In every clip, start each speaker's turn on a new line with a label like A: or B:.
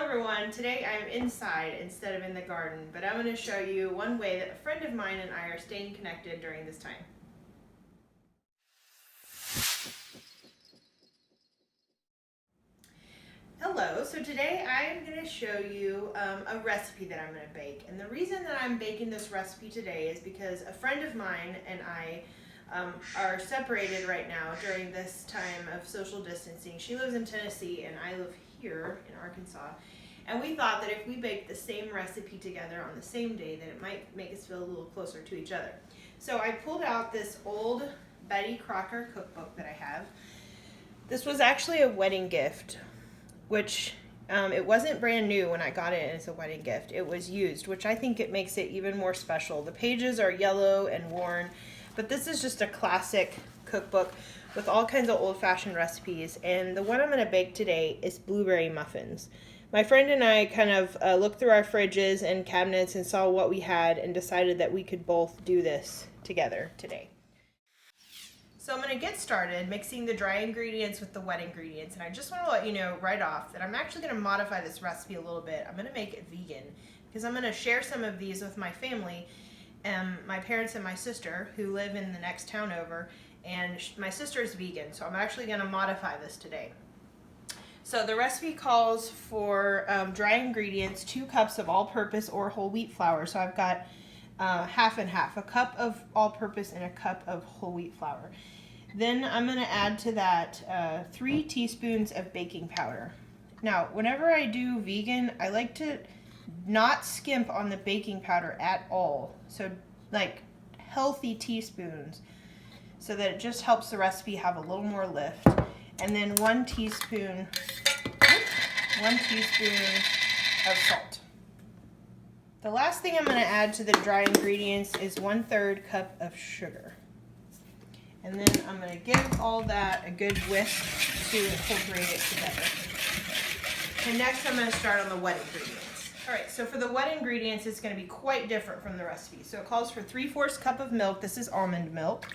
A: everyone, today I'm inside instead of in the garden, but I'm going to show you one way that a friend of mine and I are staying connected during this time. Hello, so today I'm going to show you a recipe that I'm going to bake, and the reason that I'm baking this recipe today is because a friend of mine and I are separated right now during this time of social distancing. She lives in Tennessee and I live here in Arkansas, and we thought that if we baked the same recipe together on the same day, that it might make us feel a little closer to each other. So I pulled out this old Betty Crocker cookbook that I have. This was actually a wedding gift, which it wasn't brand new when I got it as a wedding gift. It was used, which I think it makes it even more special. The pages are yellow and worn, but this is just a classic cookbook with all kinds of old-fashioned recipes, and the one I'm going to bake today is blueberry muffins. My friend and I kind of looked through our fridges and cabinets and saw what we had and decided that we could both do this together today. So I'm going to get started mixing the dry ingredients with the wet ingredients, and I just want to let you know right off that I'm actually going to modify this recipe a little bit. I'm going to make it vegan because I'm going to share some of these with my family, my parents and my sister who live in the next town over, and my sister is vegan, so I'm actually going to modify this today. So the recipe calls for dry ingredients, 2 cups of all-purpose or whole wheat flour. So I've got half and half, a cup of all-purpose and a cup of whole wheat flour. Then I'm going to add to that 3 teaspoons of baking powder. Now, whenever I do vegan, I like to not skimp on the baking powder at all. So like healthy teaspoons, so that it just helps the recipe have a little more lift. And then 1 teaspoon of salt. The last thing I'm going to add to the dry ingredients is 1/3 cup of sugar. And then I'm going to give all that a good whisk to incorporate it together. And next I'm going to start on the wet ingredients. Alright, so for the wet ingredients, it's going to be quite different from the recipe. So it calls for 3/4 cup of milk. This is almond milk.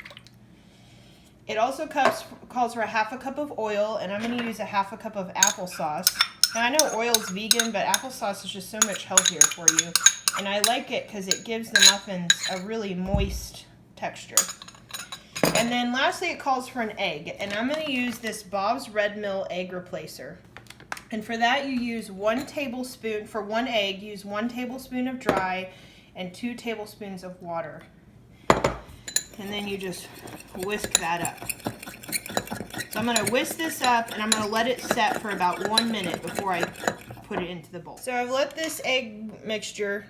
A: It also calls for a 1/2 cup of oil, and I'm going to use a 1/2 cup of applesauce. Now I know oil's vegan, but applesauce is just so much healthier for you. And I like it because it gives the muffins a really moist texture. And then lastly, it calls for an egg, and I'm going to use this Bob's Red Mill egg replacer. And for that, you use 1 tablespoon, for 1 egg, use 1 tablespoon of dry and 2 tablespoons of water. And then you just whisk that up. So I'm going to whisk this up, and I'm going to let it set for about 1 minute before I put it into the bowl. So I've let this egg mixture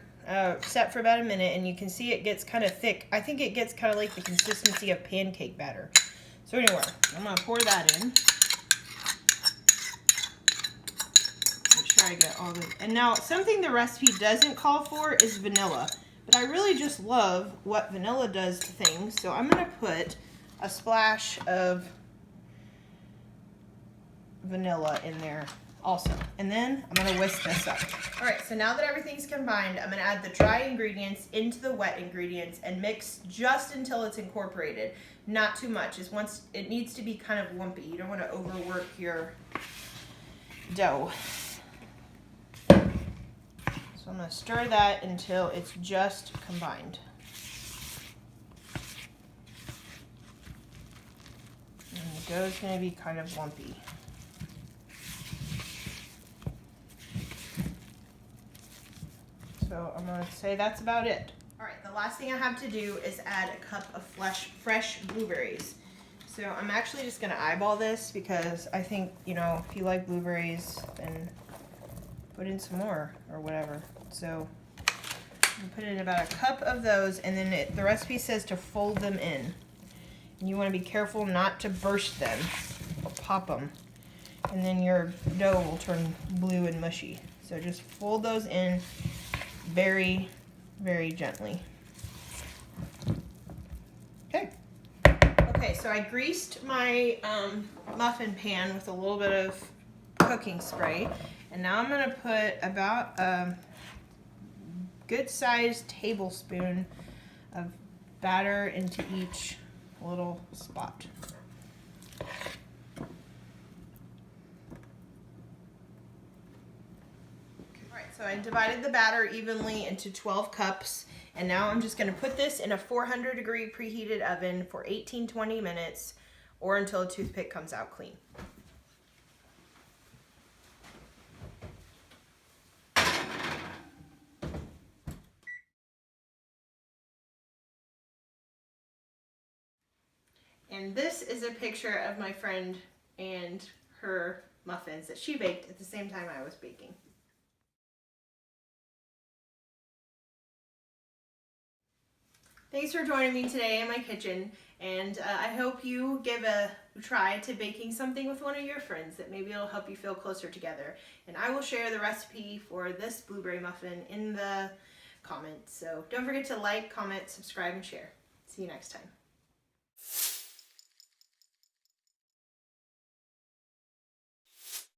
A: set for about 1 minute, and you can see it gets kind of thick. I think it gets kind of like the consistency of pancake batter. So anyway, I'm going to pour that in. Make sure I get all the... And now, something the recipe doesn't call for is vanilla. But I really just love what vanilla does to things, so I'm going to put a splash of vanilla in there also. And then I'm going to whisk this up. Alright, so now that everything's combined, I'm going to add the dry ingredients into the wet ingredients and mix just until it's incorporated. Not too much. It needs to be kind of lumpy. You don't want to overwork your dough. So I'm going to stir that until it's just combined. And the dough is going to be kind of lumpy. So I'm going to say that's about it. Alright, the last thing I have to do is add a cup of fresh blueberries. So I'm actually just going to eyeball this because I think, if you like blueberries, then put in some more or whatever. So I'm put in about a cup of those, and then the recipe says to fold them in. And you want to be careful not to burst them or pop them, and then your dough will turn blue and mushy. So just fold those in very, very gently. Okay, so I greased my muffin pan with a little bit of cooking spray. And now I'm going to put about a good-sized tablespoon of batter into each little spot. So I divided the batter evenly into 12 cups, and now I'm just gonna put this in a 400-degree preheated oven for 18-20 minutes, or until a toothpick comes out clean. And this is a picture of my friend and her muffins that she baked at the same time I was baking. Thanks for joining me today in my kitchen, and I hope you give a try to baking something with one of your friends that maybe it'll help you feel closer together. And I will share the recipe for this blueberry muffin in the comments. So don't forget to like, comment, subscribe, and share. See you next time.